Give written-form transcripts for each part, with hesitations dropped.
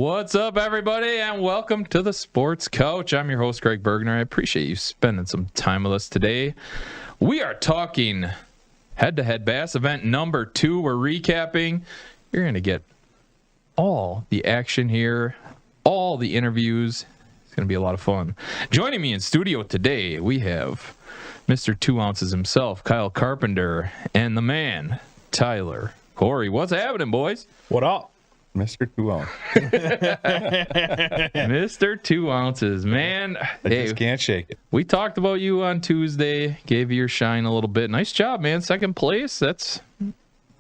What's up, everybody, and welcome to the Sports Couch. I'm your host, Greg Bergner. I appreciate you spending some time with us today. We are talking head-to-head bass event number 2. We're recapping. You're going to get all the action here, all the interviews. It's going to be a lot of fun. Joining me in studio today, we have Mr. 2 Ounces himself, Kyle Carpenter, and the man, Tyler Corey. What's happening, boys? What up? Mr. 2 Ounce. Mr. 2 Ounces, man. I just can't shake it. We talked about you on Tuesday, gave you your shine a little bit. Nice job, man. Second place. That's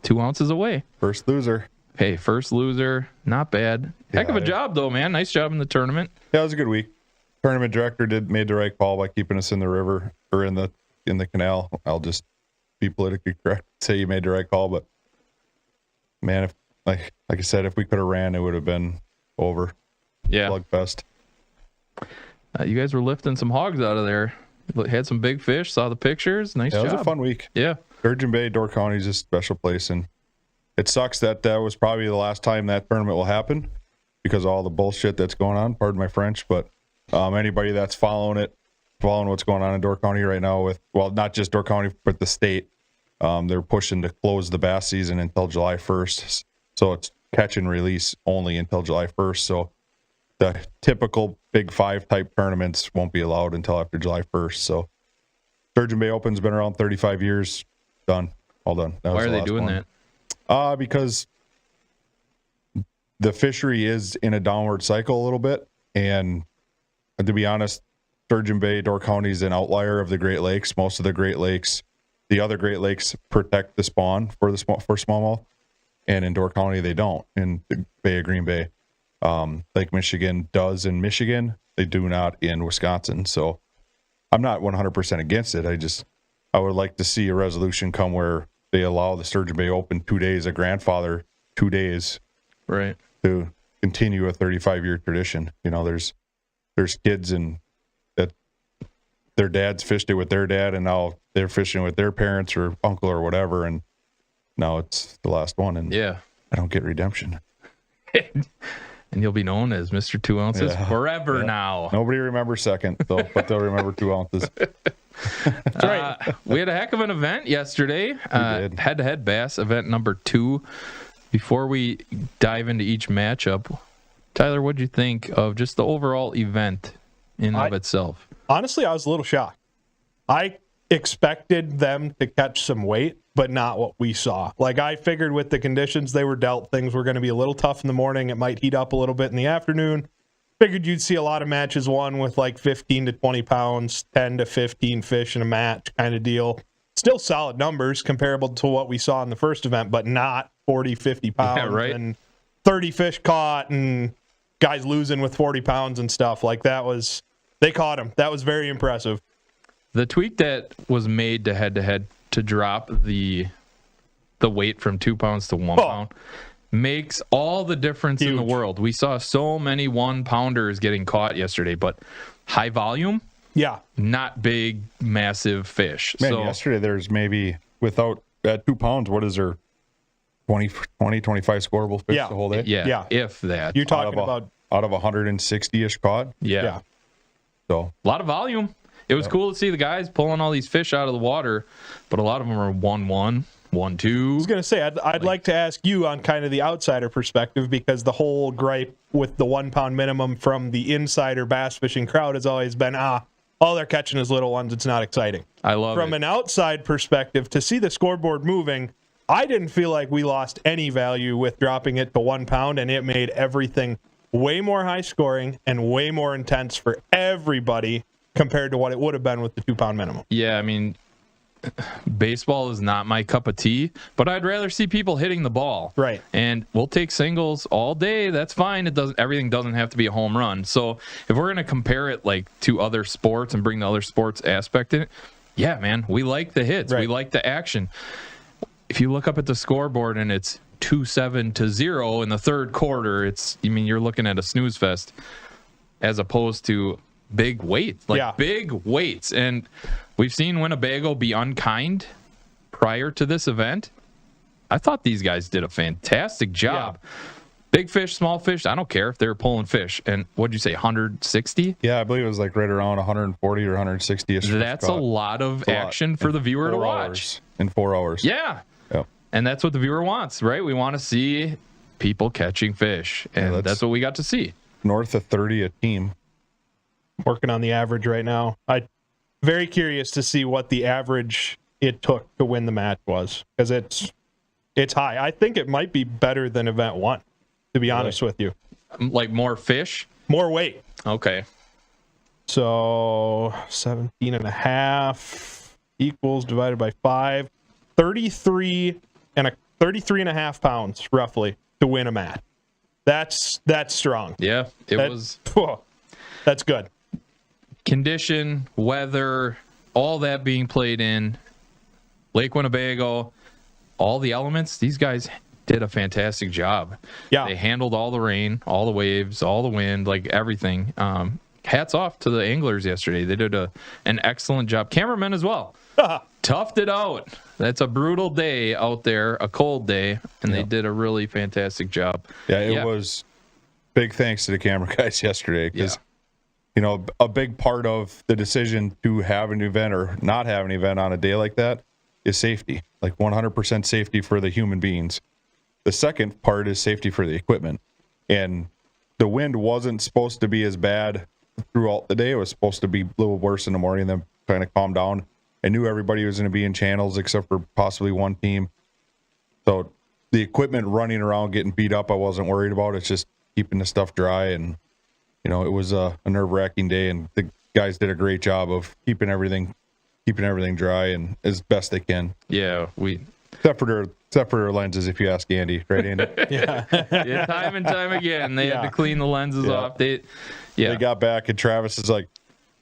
2 ounces away. First loser. Hey, first loser. Not bad. Heck of a job, though, man. Nice job in the tournament. Yeah, it was a good week. Tournament director made the right call by keeping us in the river or in the canal. I'll just be politically correct, say you made the right call, but man, if like I said, if we could have ran, it would have been over. Yeah. Slugfest. You guys were lifting some hogs out of there. Had some big fish. Saw the pictures. Nice job. It was a fun week. Yeah. Sturgeon Bay, Door County is a special place, and it sucks that was probably the last time that tournament will happen because of all the bullshit that's going on. Pardon my French, but anybody that's following what's going on in Door County right now with, well, not just Door County, but the state, they're pushing to close the bass season until July 1st. So it's catch and release only until July 1st. So the typical Big 5 type tournaments won't be allowed until after July 1st. So Sturgeon Bay Open's been around 35 years. Done. All done. Why are they doing that? Because the fishery is in a downward cycle a little bit. And to be honest, Sturgeon Bay, Door County is an outlier of the Great Lakes. Most of the Great Lakes, the other Great Lakes protect the spawn for smallmouth. And in Door County, they don't. In the Bay of Green Bay, Lake Michigan does in Michigan. They do not in Wisconsin. So I'm not 100% against it. I would like to see a resolution come where they allow the Sturgeon Bay Open 2 days, a grandfather 2 days, right, to continue a 35-year tradition. You know, there's kids and that their dads fished it with their dad, and now they're fishing with their parents or uncle or whatever, and now it's the last one, and yeah, I don't get redemption. And you'll be known as Mr. 2 Ounces forever now. Nobody remembers second, though, but they'll remember 2 ounces. That's right. We had a heck of an event yesterday. Head-to-head bass event number 2. Before we dive into each matchup, Tyler, what'd you think of just the overall event in and of itself? Honestly, I was a little shocked. I expected them to catch some weight, but not what we saw. Like, I figured with the conditions they were dealt, things were going to be a little tough in the morning. It might heat up a little bit in the afternoon. Figured you'd see a lot of matches won with like 15 to 20 pounds, 10 to 15 fish in a match kind of deal. Still solid numbers comparable to what we saw in the first event, but not 40, 50 pounds and 30 fish caught and guys losing with 40 pounds and stuff. Like, they caught them. That was very impressive. The tweak that was made to head-to-head to drop the weight from 2 pounds to 1 pound makes all the difference in the world. We saw so many 1-pounders getting caught yesterday, but high volume, not big, massive fish. Man, yesterday there's maybe, without at 2 pounds, what is there, 20, 25 scoreable fish the whole day? Yeah, if that. You're talking about out of 160-ish caught? Yeah. So a lot of volume. It was cool to see the guys pulling all these fish out of the water, but a lot of them are 1-1, 1-2. I was going to say, I'd like to ask you on kind of the outsider perspective, because the whole gripe with the 1 pound minimum from the insider bass fishing crowd has always been, all they're catching is little ones. It's not exciting. I love it. From an outside perspective, to see the scoreboard moving, I didn't feel like we lost any value with dropping it to 1 pound, and it made everything way more high scoring and way more intense for everybody compared to what it would have been with the 2 pound minimum. Yeah, I mean, baseball is not my cup of tea, but I'd rather see people hitting the ball. Right. And we'll take singles all day. That's fine. Everything doesn't have to be a home run. So if we're going to compare it like to other sports and bring the other sports aspect in it, yeah, man, we like the hits. Right. We like the action. If you look up at the scoreboard and it's 2-7-0 in the third quarter, you're looking at a snooze fest as opposed to big weights, big weights. And we've seen Winnebago be unkind prior to this event. I thought these guys did a fantastic job. Big fish, small fish, I don't care if they're pulling fish. And what'd you say, 160? Yeah, I believe it was like right around 140 or 160. That's a lot of action for the viewer to watch. In 4 hours. Yeah. Yep. And that's what the viewer wants, right? We want to see people catching fish. And that's what we got to see. North of 30 a team. Working on the average right now. I'm very curious to see what the average it took to win the match was, because it's high. I think it might be better than event 1, to be honest with you. Like more fish? More weight. Okay. So 17.5 equals divided by 5, 33 and a half pounds roughly to win a match. That's strong. Yeah, was. That's good. Condition, weather, all that being played in. Lake Winnebago, all the elements, these guys did a fantastic job. Yeah. They handled all the rain, all the waves, all the wind, like everything. Hats off to the anglers yesterday. They did an excellent job. Cameramen as well. Toughed it out. That's a brutal day out there, a cold day, and they did a really fantastic job. Yeah, it was big thanks to the camera guys yesterday, because a big part of the decision to have an event or not have an event on a day like that is safety, like 100% safety for the human beings. The second part is safety for the equipment. And the wind wasn't supposed to be as bad throughout the day. It was supposed to be a little worse in the morning, then kind of calm down. I knew everybody was going to be in channels except for possibly one team. So the equipment running around getting beat up, I wasn't worried about. It's just keeping the stuff dry. And, it was a nerve-wracking day, and the guys did a great job of keeping everything dry and as best they can. Yeah, except for their lenses, if you ask Andy, right, Andy? Yeah, time and time again, they had to clean the lenses off. They got back, and Travis is like,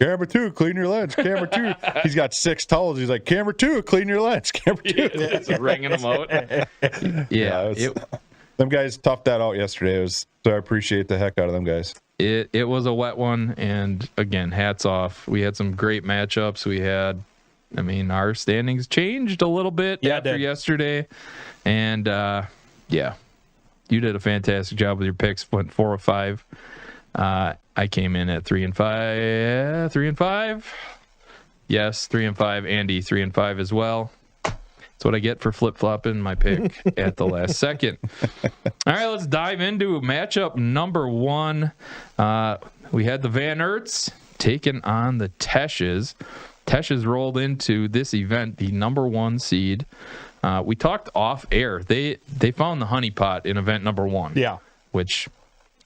"Camera 2, clean your lens. Camera 2." He's got 6 towels. He's like, "Camera 2, clean your lens. Camera 2." It's wringing them out. Them guys toughed that out yesterday. So I appreciate the heck out of them guys. It was a wet one, and again, hats off. We had some great matchups. Our standings changed a little bit after yesterday, and you did a fantastic job with your picks. Went 4 of 5. I came in at 3 and 5. 3 and 5. Yes, 3 and 5. Andy 3 and 5 as well. That's what I get for flip-flopping my pick at the last second. All right, let's dive into matchup number 1. We had the Van Aerts taking on the Teshes. Teshes rolled into this event the number 1 seed. We talked off air. They found the honeypot in event number 1. Yeah, which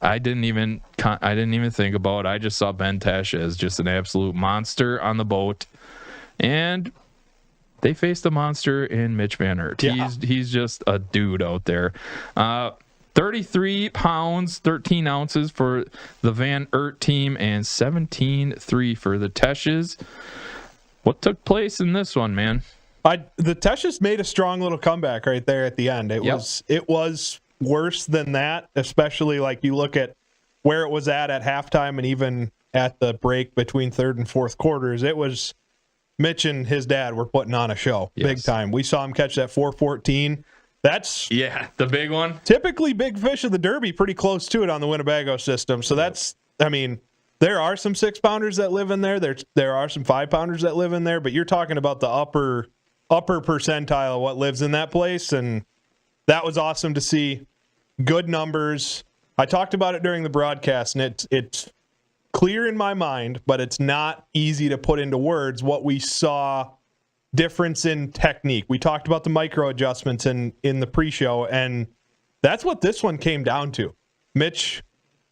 I didn't even think about. I just saw Ben Tesh as just an absolute monster on the boat, and they faced a monster in Mitch Van Aert. Yeah. He's just a dude out there. 33 pounds, 13 ounces for the Van Aert team, and 17.3 for the Teshes. What took place in this one, man? The Teshes made a strong little comeback right there at the end. It was worse than that, especially like you look at where it was at halftime and even at the break between third and fourth quarters. It was Mitch and his dad were putting on a show big time. We saw him catch that 414. That's the big one. Typically big fish of the Derby, pretty close to it on the Winnebago system. So there are some 6-pounders that live in there. There are some 5-pounders that live in there, but you're talking about the upper percentile of what lives in that place, and that was awesome to see. Good numbers. I talked about it during the broadcast, and it's clear in my mind, but it's not easy to put into words what we saw. Difference in technique. We talked about the micro adjustments in the pre-show, and that's what this one came down to. Mitch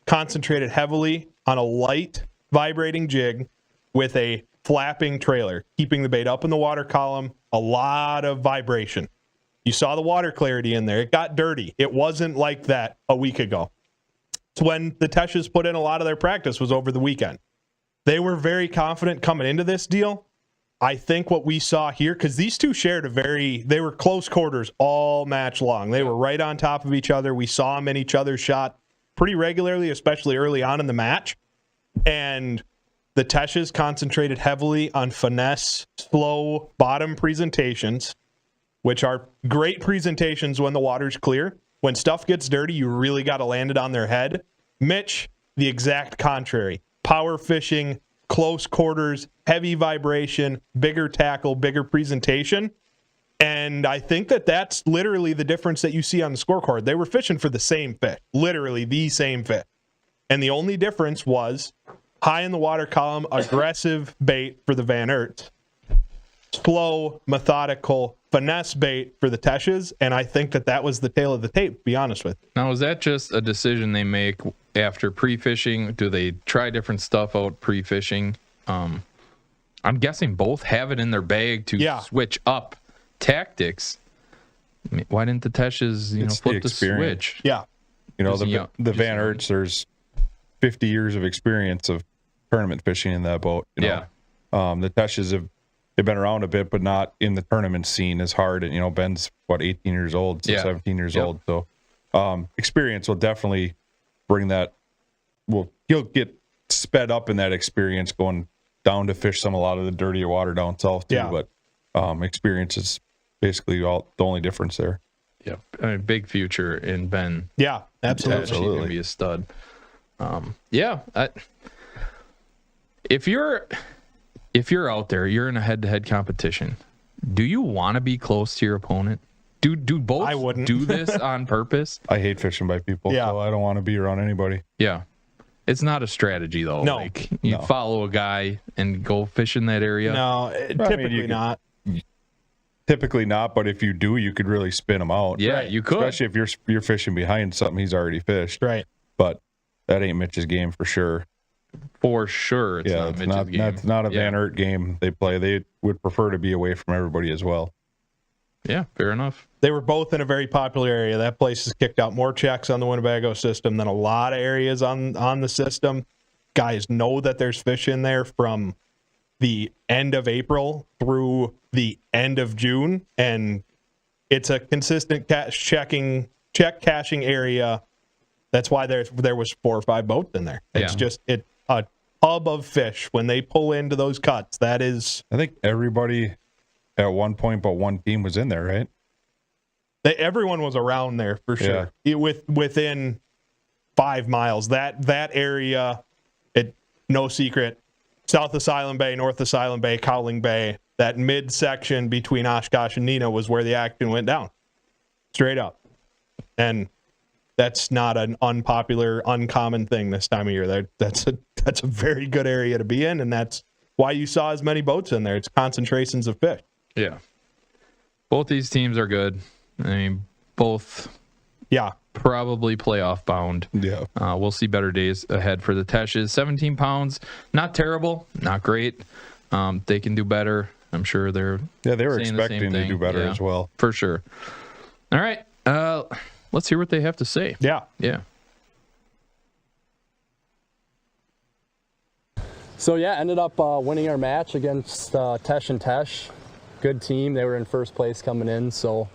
concentrated heavily on a light vibrating jig with a flapping trailer, keeping the bait up in the water column, a lot of vibration. You saw the water clarity in there. It got dirty. It wasn't like that a week ago. It's when the Teshes put in a lot of their practice was over the weekend. They were very confident coming into this deal. I think what we saw here, because these two shared they were close quarters all match long. They were right on top of each other. We saw them in each other's shot pretty regularly, especially early on in the match. And the Teshes concentrated heavily on finesse, slow bottom presentations, which are great presentations when the water's clear. when stuff gets dirty, you really got to land it on their head. Mitch, the exact contrary. Power fishing, close quarters, heavy vibration, bigger tackle, bigger presentation. And I think that that's literally the difference that you see on the scorecard. They were fishing for the same fish, literally the same fish. And the only difference was high in the water column, aggressive bait for the Van Aerts, slow, methodical, finesse bait for the Teshes. And I think that that was the tail of the tape, to be honest with you. Now, is that just a decision they make after pre-fishing? Do they try different stuff out pre-fishing? I'm guessing both have it in their bag to switch up tactics. I mean, why didn't the Teshes, flip the switch? Yeah. The Van Aerts, there's 50 years of experience of tournament fishing in that boat. The Teshes they've been around a bit, but not in the tournament scene as hard. And, Ben's 18 years old, so 17 years old. So experience will definitely bring that. He'll get sped up in that experience going down to fish a lot of the dirtier water down south too. Yeah. But experience is basically the only difference there. Yeah, I mean, big future in Ben. Yeah, absolutely. He's going to be a stud. If you're out there, you're in a head-to-head competition, do you want to be close to your opponent? Do both I wouldn't. do this on purpose? I hate fishing by people, so I don't want to be around anybody. Yeah. It's not a strategy, though. No. Like, you follow a guy and go fish in that area? No, typically not. Typically not, but if you do, you could really spin him out. Yeah, you could. Especially if you're fishing behind something he's already fished. Right. But that ain't Mitch's game for sure. For sure, it's not Mitch's game. It's not a Van Aert game they play. They would prefer to be away from everybody as well. Yeah, fair enough. They were both in a very popular area. That place has kicked out more checks on the Winnebago system than a lot of areas on the system. Guys know that there's fish in there from the end of April through the end of June, and it's a consistent check caching area. That's why there was 4 or 5 boats in there. It's just a hub of fish when they pull into those cuts. That is, I think everybody at one point but one team was in there, right? Everyone was around there for sure. Within 5 miles, that area, no secret. South Asylum Bay, North Asylum Bay, Cowling Bay, that midsection between Oshkosh and Neenah was where the action went down. Straight up. And that's not an unpopular, uncommon thing this time of year. That's a very good area to be in, and that's why you saw as many boats in there. It's concentrations of fish. Yeah. Both these teams are good. I mean, both probably playoff bound. Yeah. We'll see better days ahead for the Teshes. 17 pounds, not terrible, not great. They can do better. I'm sure they were expecting to do better as well. For sure. All right. Let's hear what they have to say. Yeah. Yeah. So, ended up winning our match against Tesh and Tesh. Good team. They were in first place coming in. So,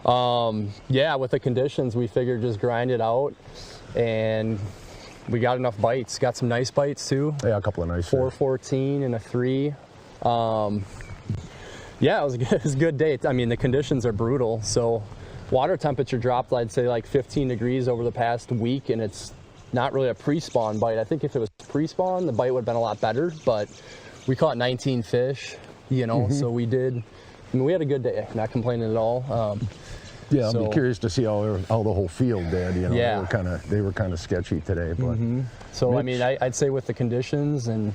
with the conditions, we figured just grind it out. And we got enough bites. Got some nice bites, too. Yeah, a couple of nice. 414 and a 3. It was a good day. I mean, the conditions are brutal. So, water temperature dropped, I'd say, like 15 degrees over the past week, and it's not really a pre-spawn bite. I think if it was pre-spawn, the bite would have been a lot better, but we caught 19 fish, so we did. I mean, we had a good day, not complaining at all. I'll be curious to see how the whole field did. They were kind of sketchy today, but. So, I mean, I'd say with the conditions and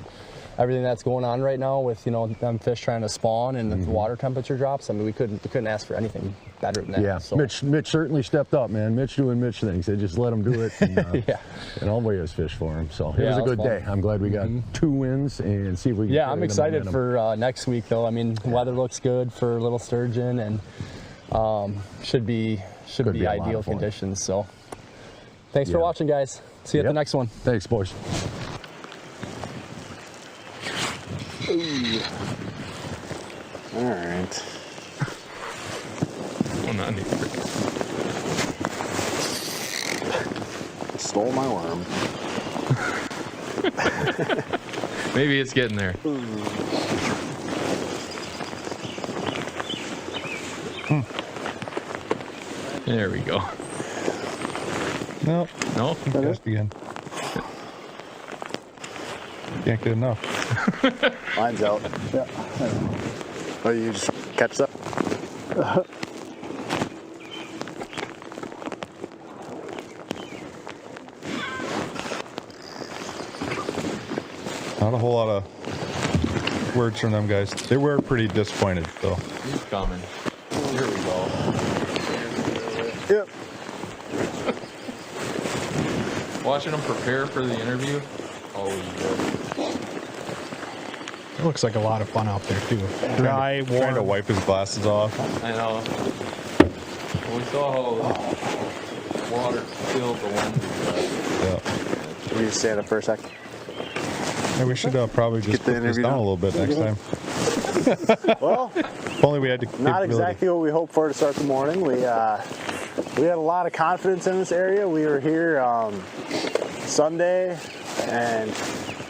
everything that's going on right now with, them fish trying to spawn and the water temperature drops, I mean, we couldn't ask for anything better than that. Yeah, so. Mitch certainly stepped up, man. Mitch doing Mitch things. They just let him do it. And, and all the way was fish for him. So it was a good day. I'm glad we got 2 wins and see if we can. Yeah, I'm excited for next week, though. I mean, weather looks good for little sturgeon and should be ideal conditions. So thanks for watching, guys. See you at the next one. Thanks, boys. Ooh. All right. Stole my worm. Maybe it's getting there. There we go. No. Cast again. Can't get enough. Line's out. Yeah. Oh, you just catch up? Not a whole lot of words from them guys. They were pretty disappointed, so. He's coming. Here we go. Yep. Watching him prepare for the interview. Always good. It looks like a lot of fun out there too. Dry, warm. Trying to wipe his glasses off. I know. We saw how water filled the lenses. Yeah. Can you just stand up for a sec? Yeah, we should probably just Get the put this interview down done. a little bit next time. Well, If only we had the not capability. exactly what we hoped for to start the morning. We had a lot of confidence in this area. We were here Sunday and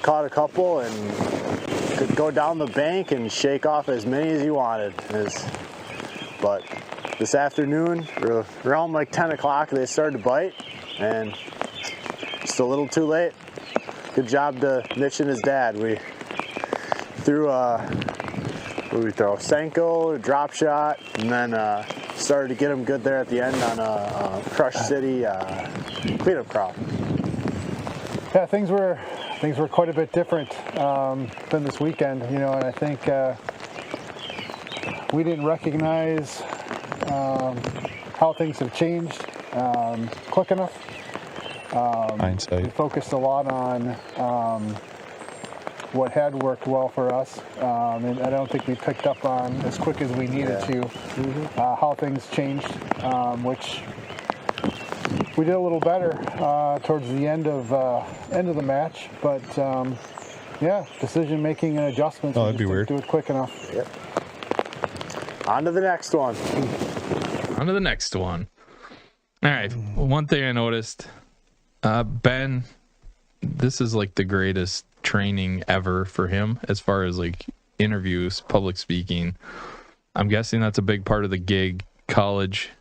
caught a couple and could go down the bank and shake off as many as you wanted. But this afternoon, around like 10 o'clock, they started to bite, and just a little too late. Good job to Mitch and his dad. We threw what did we throw? Senko, drop shot, and then started to get them good there at the end on a Crush City cleanup crawl. Yeah, things were quite a bit different than this weekend, and I think we didn't recognize how things have changed quick enough. We Hindsight. focused a lot on what had worked well for us, and I don't think we picked up on as quick as we needed to how things changed, which we did a little better towards the end of the match, but decision making and adjustments. Oh, we that'd be just weird. didn't do it quick enough. Yep. On to the next one. On to the next one. All right. One thing I noticed, Ben, this is like the greatest training ever for him as far as like interviews, public speaking. I'm guessing that's a big part of the gig. College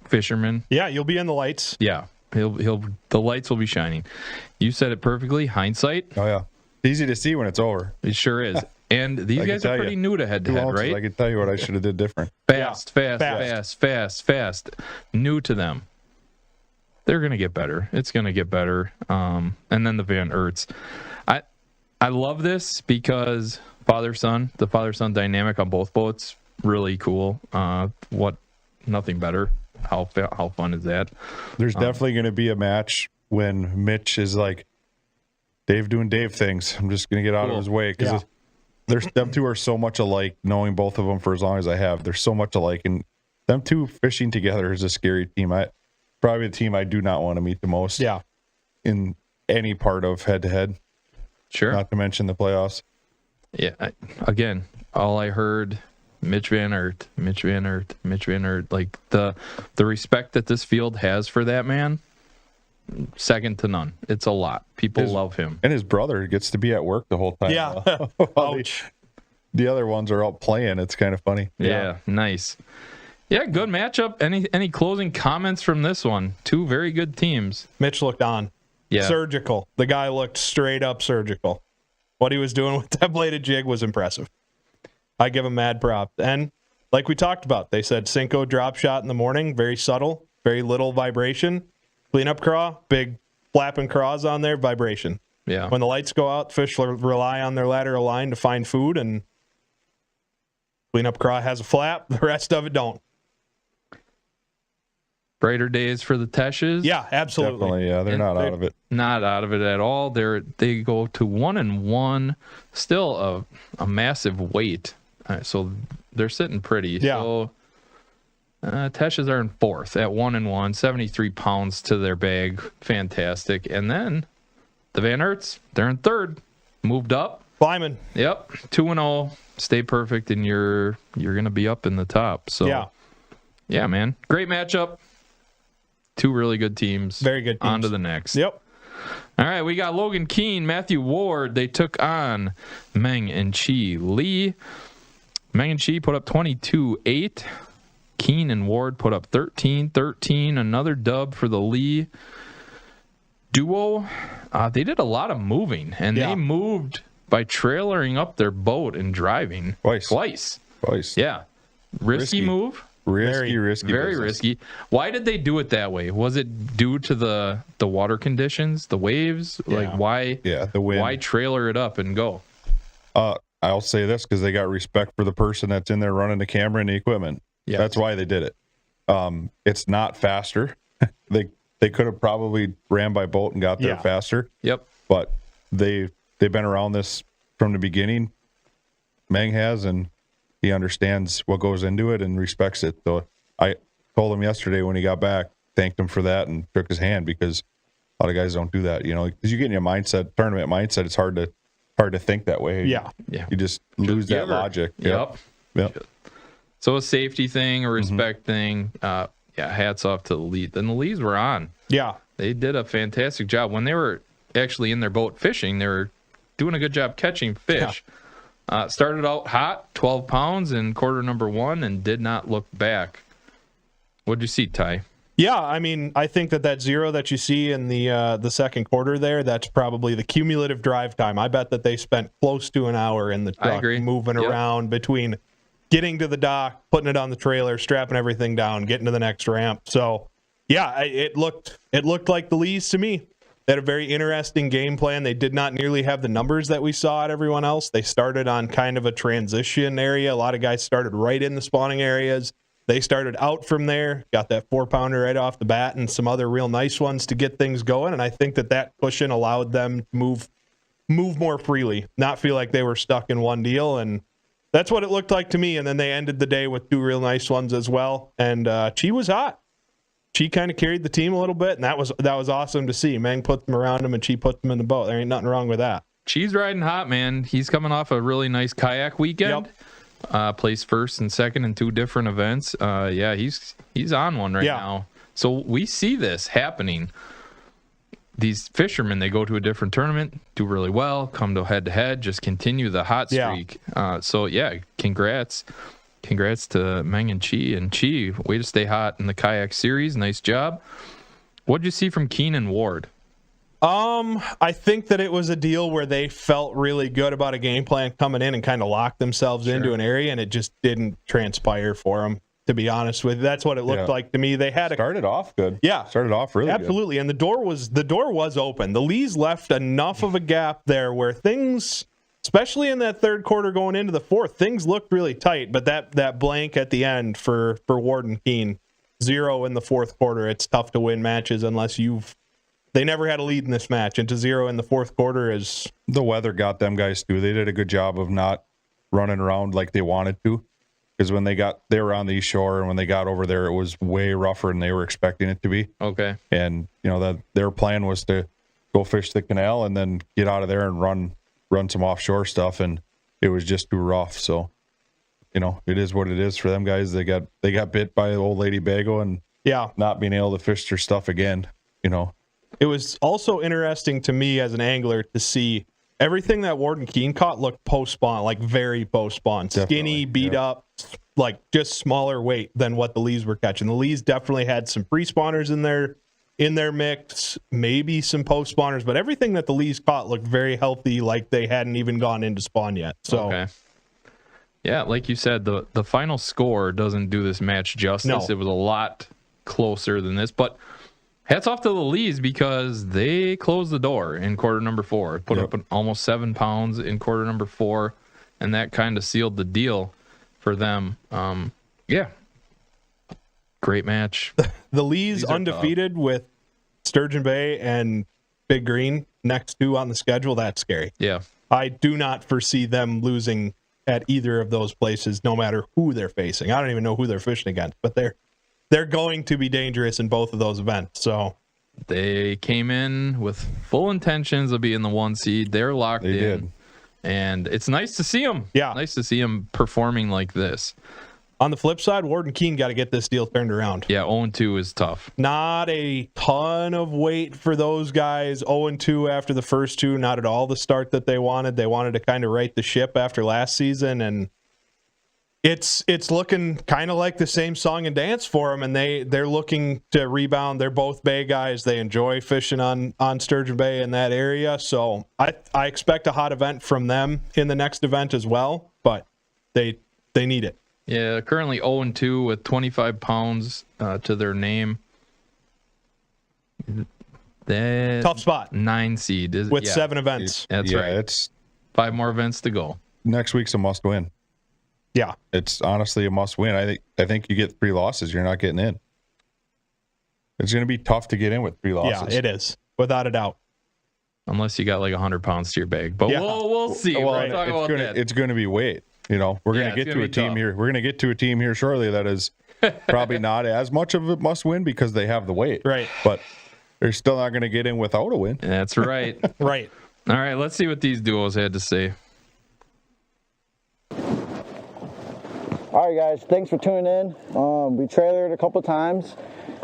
fisherman. Yeah, you'll be in the lights. Yeah. The lights will be shining. You said it perfectly. Hindsight. Oh yeah, it's easy to see when it's over. It sure is. And these I can guys are tell pretty you. new to head-to-head, 2 ounces, right? I can tell you what I should have did different. Fast. New to them. They're going to get better. It's going to get better. And then the Van Erts. I love this because father-son, the father-son dynamic on both boats, really cool. Nothing better. How fun is that? There's definitely going to be a match when Mitch is like, Dave doing Dave things. I'm just going to get out of his way because them two are so much alike. Knowing both of them for as long as I have, they're so much alike, and them two fishing together is a scary team. Probably the team I do not want to meet the most. Yeah. In any part of head-to-head. Sure. Not to mention the playoffs. Yeah. Again, all I heard, Mitch Van Aert. Like the respect that this field has for that man, second to none. It's a lot. People love him. And his brother gets to be at work the whole time. Yeah. Ouch. The other ones are out playing. It's kind of funny. Yeah, nice. Yeah, good matchup. Any closing comments from this one? Two very good teams. Mitch looked on. Yeah. Surgical. The guy looked straight up surgical. What he was doing with that bladed jig was impressive. I give him mad props. And like we talked about, they said Cinco drop shot in the morning, very subtle, very little vibration. Cleanup craw, big flapping craws on there, vibration. Yeah. When the lights go out, fish rely on their lateral line to find food, and cleanup craw has a flap. The rest of it don't. Brighter days for the Teshes. Yeah, absolutely. Definitely, yeah. They're not out of it. Not out of it at all. They go to 1-1, still a massive weight. So they're sitting pretty. Yeah. So Teshes are in fourth at 1-1, 73 pounds to their bag. Fantastic. And then the Van Erts, they're in third. Moved up. Climbing. Yep. 2-0. Stay perfect, and you're gonna be up in the top. So yeah, man. Great matchup. Two really good teams. Very good teams. On to the next. Yep. All right, we got Logan Keane, Matthew Ward. They took on Meng and Chi Lee. Meng and Chi put up 22-8. Keane and Ward put up 13-13. Another dub for the Lee duo, they did a lot of moving, and they moved by trailering up their boat and driving twice. Yeah. Risky move. Risky Very business. risky. Why did they do it that way? Was it due to the water conditions, the waves? Like why? Yeah, the wind. Why trailer it up and go? I'll say this because they got respect for the person that's in there running the camera and the equipment. Yes. That's why they did it. It's not faster. They could have probably ran by boat and got there faster. Yep. But they've been around this from the beginning. Meng has, and he understands what goes into it and respects it. So I told him yesterday when he got back, thanked him for that and shook his hand, because a lot of guys don't do that, because you get in your mindset, tournament mindset, it's hard to think that way. Yeah. You just lose that logic. Yep. So a safety thing, a respect thing. Hats off to the lead. And the leads were on. Yeah. They did a fantastic job. When they were actually in their boat fishing, they were doing a good job catching fish. Started out hot, 12 pounds in quarter number 1, and did not look back. What'd you see, Ty? Yeah, I mean, I think that zero that you see in the second quarter there, that's probably the cumulative drive time. I bet that they spent close to an hour in the truck moving around between getting to the dock, putting it on the trailer, strapping everything down, getting to the next ramp. So, yeah, it looked like the Lees to me. They had a very interesting game plan. They did not nearly have the numbers that we saw at everyone else. They started on kind of a transition area. A lot of guys started right in the spawning areas. They started out from there, got that 4-pounder right off the bat and some other real nice ones to get things going. And I think that cushion allowed them to move more freely, not feel like they were stuck in one deal. And that's what it looked like to me. And then they ended the day with 2 real nice ones as well. And Chi was hot. Chi kind of carried the team a little bit, and that was awesome to see. Meng put them around him, and Chi put them in the boat. There ain't nothing wrong with that. Chi's riding hot, man. He's coming off a really nice kayak weekend. Placed first and second in 2 different events. He's on one right now. So we see this happening. These fishermen, they go to a different tournament, do really well, come to head-to-head, just continue the hot streak. Congrats. Congrats to Meng and Chi. And Chi, way to stay hot in the kayak series. Nice job. What did you see from Keenan Ward? I think that it was a deal where they felt really good about a game plan coming in and kind of locked themselves into an area, and it just didn't transpire for them, to be honest with you. That's what it looked like to me. They had started off good. Yeah. Started off really absolutely good. And the door was open. The Lees left enough of a gap there where things, especially in that third quarter going into the fourth, things looked really tight. But that blank at the end for Ward and Keene, 0 in the fourth quarter, it's tough to win matches unless they never had a lead in this match, and to 0 in the fourth quarter is... The weather got them guys too. They did a good job of not running around like they wanted to, because when they were on the east shore, and when they got over there, it was way rougher than they were expecting it to be. Okay. And their plan was to go fish the canal and then get out of there and run some offshore stuff, and it was just too rough. So, it is what it is for them guys. They got bit by old lady Bago and not being able to fish their stuff again. It was also interesting to me as an angler to see everything that Ward and Keene caught looked post-spawn, like very post-spawn. Skinny, beat up, like just smaller weight than what the Lees were catching. The Lees definitely had some pre-spawners in their mix, maybe some post-spawners, but everything that the Lees caught looked very healthy, like they hadn't even gone into spawn yet. So, okay. Yeah, like you said, the final score doesn't do this match justice. No. It was a lot closer than this, but hats off to the Lees because they closed the door in quarter number 4. Put up almost 7 pounds in quarter number 4, and that kind of sealed the deal for them. Great match. The Lees undefeated with Sturgeon Bay and Big Green next 2 on the schedule. That's scary. Yeah. I do not foresee them losing at either of those places, no matter who they're facing. I don't even know who they're fishing against, but they're going to be dangerous in both of those events. So they came in with full intentions of being the 1 seed. They're locked in. Did. And it's nice to see them. Yeah. Nice to see them performing like this. On the flip side, Ward and Keene got to get this deal turned around. Yeah, 0-2 is tough. Not a ton of weight for those guys. 0-2 after the first 2, not at all the start that they wanted. They wanted to kind of right the ship after last season, and it's looking kind of like the same song and dance for them, and they're looking to rebound. They're both bay guys. They enjoy fishing on Sturgeon Bay in that area. So I expect a hot event from them in the next event as well, but they need it. Yeah, currently 0-2 with 25 pounds to their name. Tough spot. 9 seed. With 7 events. That's right. It's 5 more events to go. next week's a must win. Yeah. It's honestly a must win. I think you get 3 losses, you're not getting in. It's going to be tough to get in with 3 losses. Yeah, it is, without a doubt. Unless you got like 100 pounds to your bag. But Yeah. we'll see. Well, We'll talk about that. it's going to be weight. You know, we're going to get to a team tough. here. We're going to get to a team here shortly that is probably not as much of a must win because they have the weight. Right. But they're still not going to get in without a win. That's right. Right. All right, let's see what these duos had to say. All right, guys, thanks for tuning in. We trailered a couple times.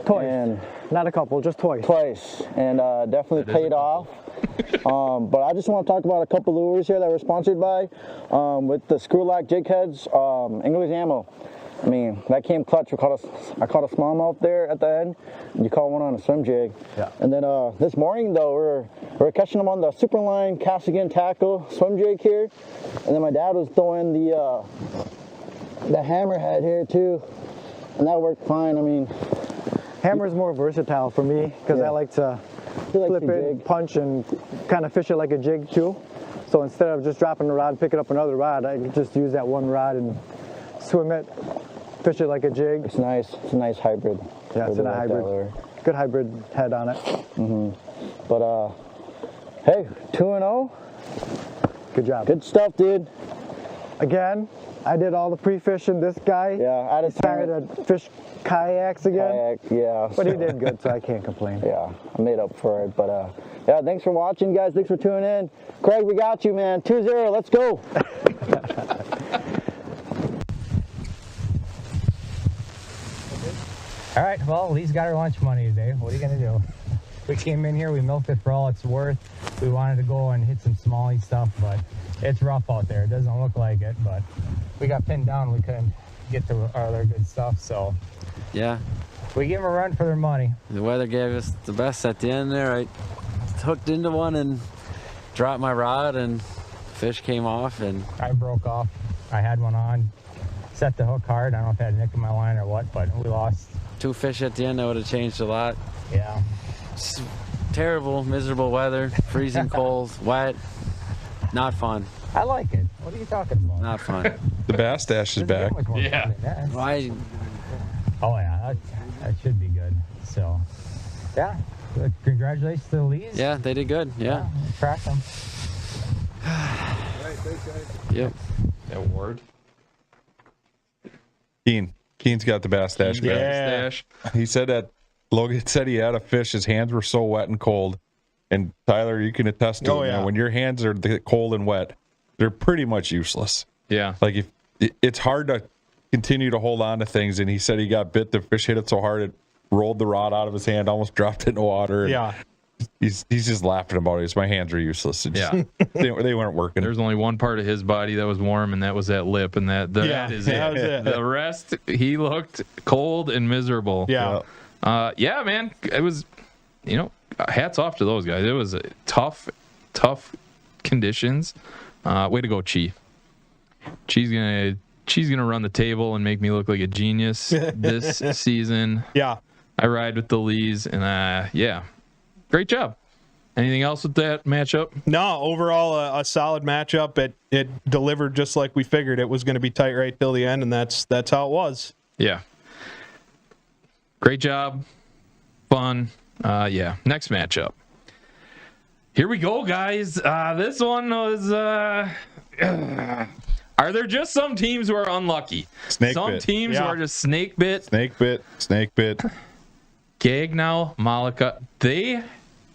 Twice. And Not a couple, just twice. and definitely paid off. But I just want to talk about a couple lures here that we're sponsored by with the screw lock jig heads, English Ammo. I mean, that came clutch. I caught a smallmouth there at the end. You caught one on a swim jig. Yeah. And then this morning though, we're catching them on the Superline cast again tackle swim jig here. And then my dad was throwing the hammerhead here too, and that worked fine. I mean, Hammer is more versatile for me because I like to flip it, punch, and kind of fish it like a jig too. So instead of just dropping the rod, picking up another rod, I can just use that one rod and swim it, fish it like a jig. It's nice. It's a nice hybrid. Yeah, it's a hybrid. Good hybrid head on it. But hey, 2-0. Good job. Good stuff, dude. Again, I did all the pre-fishing. This guy, Yeah, I decided to fish kayaks again, kayak. Yeah. but he did good, so I can't complain. Yeah, I made up for it. But yeah, thanks for watching, guys. Thanks for tuning in. Craig, we got you, man. 2-0. Let's go. All right, well, Lee's got her lunch money today. What are you going to do? We came in here, we milked it for all it's worth. We wanted to go and hit some smallie stuff, but it's rough out there. It doesn't look like it, but we got pinned down. We couldn't get to our other good stuff, so Yeah, we give them a run for their money. the weather gave us the best at the end there. I hooked into one and dropped my rod, and fish came off, and I broke off. I had one on, set the hook hard. I don't know if I had a nick in my line or what, but we lost. 2 fish at the end. That would have changed a lot. Yeah. It's terrible, miserable weather, freezing cold, wet, not fun. I like it. What are you talking about? Not fun. The Bass Dash is Doesn't get back. much more fun Yeah. than that. Why? Oh yeah, that should be good. So, yeah, good. Congratulations to the Lees. Yeah, they did good. Yeah. Track them. Yep. That word. Keen's got the Bass Dash back. Stash. He said that Logan said he had a fish. His hands were so wet and cold. And Tyler, you can attest to Oh, it. yeah. Man. When your hands are cold and wet, they're pretty much useless. Yeah. Like if it's hard to continue to hold on to things. And he said he got bit. The fish hit it so hard it rolled the rod out of his hand, almost dropped it in the water. And Yeah. he's just laughing about it. My hands are useless. It just- Yeah. they weren't working. There's only one part of his body that was warm, and that was that lip, and that is it. that was it. The rest, he looked cold and miserable. Yeah. Yeah, man. It was, hats off to those guys. It was tough conditions. Way to go, Chi. Chi's gonna run the table and make me look like a genius this season. Yeah. I ride with the Lees, and yeah, great job. Anything else with that matchup? No, overall a solid matchup. It delivered just like we figured it was going to be tight right till the end, and that's how it was. Yeah. Great job. Fun. Yeah. Next matchup. Here we go, guys. This one was. Are there just some teams who are unlucky? Some teams who are just snake bit. Snake bit. Gagnow, Malika. They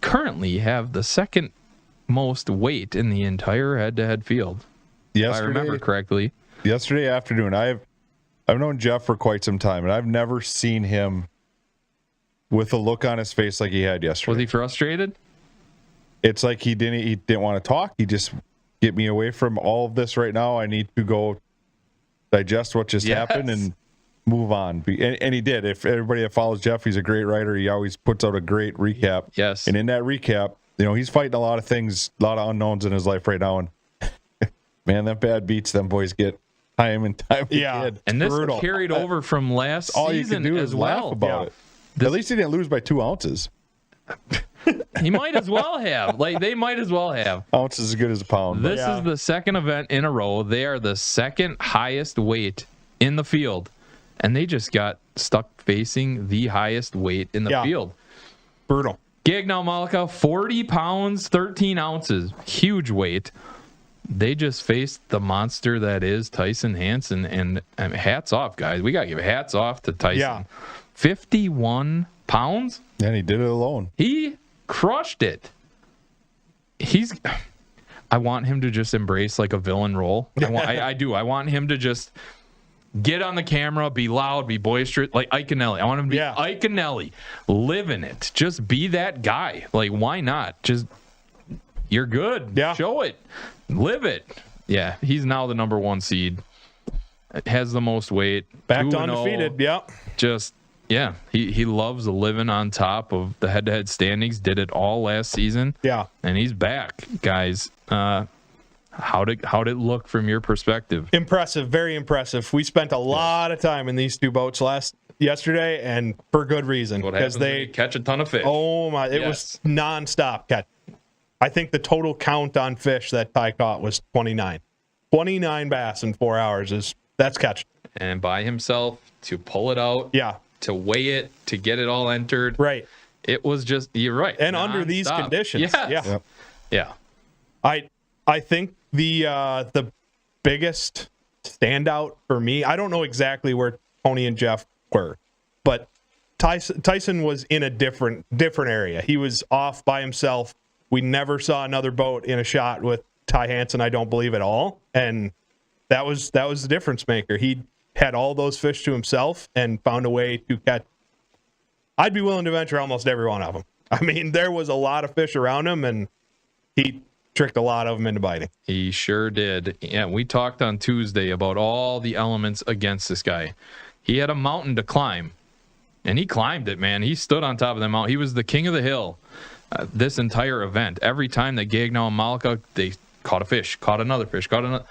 currently have the second most weight in the entire head-to-head field. If I remember correctly. Yesterday afternoon, I've known Jeff for quite some time, and I've never seen him with a look on his face like he had yesterday. Was he frustrated? It's like he didn't want to talk. He just, get me away from all of this right now. I need to go digest what just happened and move on. And he did. If everybody that follows Jeff, he's a great writer. He always puts out a great recap. Yes. And in that recap, he's fighting a lot of things, a lot of unknowns in his life right now. And man, that bad beats them boys get time and time again. And this carried over from last all season you can do as is well. laugh about it. At least he didn't lose by 2 ounces. He might as well have. Like, they might as well have. Ounce is as good as a pound. This is the second event in a row. They are the second highest weight in the field, and they just got stuck facing the highest weight in the field. Brutal. Gagnow Malika, 40 pounds, 13 ounces. Huge weight. They just faced the monster that is Tyson Hansen, and hats off, guys. We got to give hats off to Tyson. Yeah. 51 pounds? And he did it alone. He crushed it. I want him to just embrace like a villain role. I do. I want him to just get on the camera, be loud, be boisterous, like Ike Anelli. I want him to be Ike Anelli, live in it. Just be that guy. Like, why not? Just, you're good. Yeah. Show it. Live it. Yeah, he's now the number 1 seed. Has the most weight. Back to undefeated. Yep. Just, yeah, he loves living on top of the head-to-head standings. Did it all last season. Yeah. And he's back, guys. How'd it look from your perspective? Impressive, very impressive. We spent a lot of time in these 2 boats yesterday, and for good reason. What happens when you catch a ton of fish? Oh my! It was nonstop catch. I think the total count on fish that Ty caught was 29. 29 bass in 4 hours that's catch. And by himself to pull it out. Yeah. To weigh it, to get it all entered. Right. It was just, you're right. And under these conditions. Yes. Yeah. I think the biggest standout for me, I don't know exactly where Tony and Jeff were, but Tyson was in a different area. He was off by himself. We never saw another boat in a shot with Ty Hansen, I don't believe at all. And that was the difference maker. He had all those fish to himself and found a way to catch. I'd be willing to venture almost every one of them. I mean, there was a lot of fish around him, and he tricked a lot of them into biting. He sure did. Yeah, we talked on Tuesday about all the elements against this guy. He had a mountain to climb, and he climbed it, man. He stood on top of the mountain. He was the king of the hill this entire event. Every time that Gagnow and Malika, they caught a fish, caught another fish, caught another.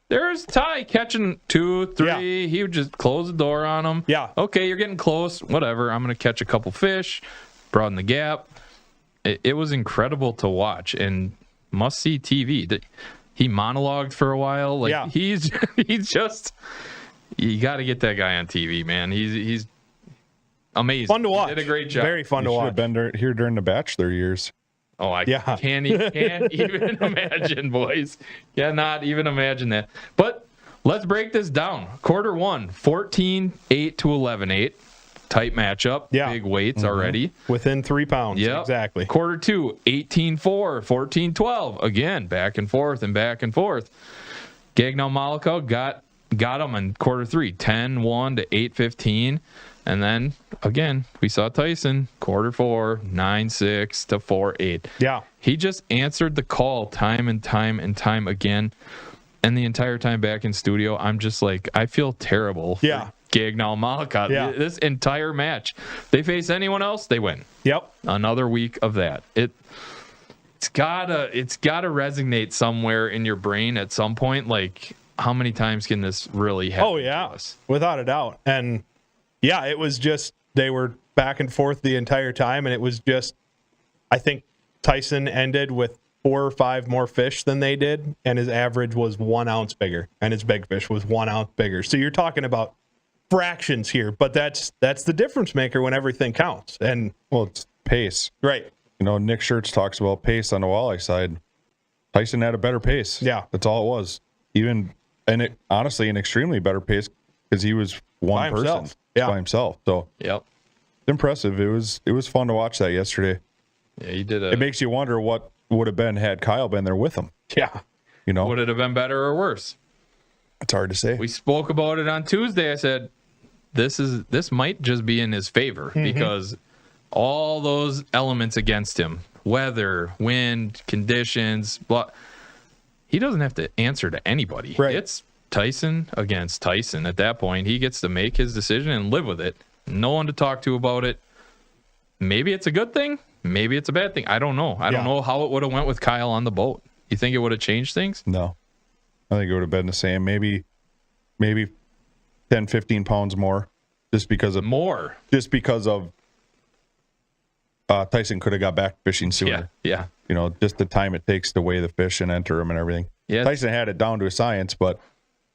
There's Ty catching 2, 3. Yeah. He would just close the door on him. Yeah. Okay, you're getting close. Whatever. I'm going to catch a couple fish, broaden the gap. It was incredible to watch and must-see TV. He monologued for a while. Like, he's just, you got to get that guy on TV, man. He's amazing. Fun to watch. He did a great job. Very fun to watch. Should have been here during the Bachelor years. Oh, I can't even imagine, boys. Cannot even imagine that. But let's break this down. Quarter 1, 14-8 to 11-8. Tight matchup. Yeah. Big weights already. Within 3 pounds. Yep. Exactly. Quarter 2, 18-4, 14-12. Again, back and forth and back and forth. Gagnow Malika got him in quarter 3, 10-1 to 8-15. And then, again, we saw Tyson, quarter 4, 9-6 to 4-8. Yeah. He just answered the call time and time and time again. And the entire time back in studio, I'm just like, I feel terrible for Gagnow Malika. Yeah. This entire match. They face anyone else, they win. Yep. Another week of that. It's gotta resonate somewhere in your brain at some point. Like, how many times can this really happen? Oh, yeah. To us? Without a doubt. And yeah, it was just, they were back and forth the entire time, and it was just, I think Tyson ended with 4 or 5 more fish than they did, and his average was 1 ounce bigger, and his big fish was 1 ounce bigger. So you're talking about fractions here, but that's the difference maker when everything counts. And well, it's pace. Right. You know, Nick Schertz talks about pace on the walleye side. Tyson had a better pace. Yeah. That's all it was. Honestly, an extremely better pace because he was one person. By himself. So it's impressive. It was fun to watch that yesterday. Yeah, he did. It makes you wonder what would have been had Kyle been there with him. Yeah. You know, would it have been better or worse? It's hard to say. We spoke about it on Tuesday. I said this might just be in his favor because all those elements against him, weather, wind, conditions, he doesn't have to answer to anybody. Right. It's Tyson against Tyson. At that point, he gets to make his decision and live with it. No one to talk to about it. Maybe it's a good thing. Maybe it's a bad thing. I don't know. I don't know how it would have went with Kyle on the boat. You think it would have changed things? No. I think it would have been the same. Maybe 10, 15 pounds more. Just because of Tyson could have got back fishing sooner. Yeah. You know, just the time it takes to weigh the fish and enter them and everything. Yeah. Tyson had it down to a science, but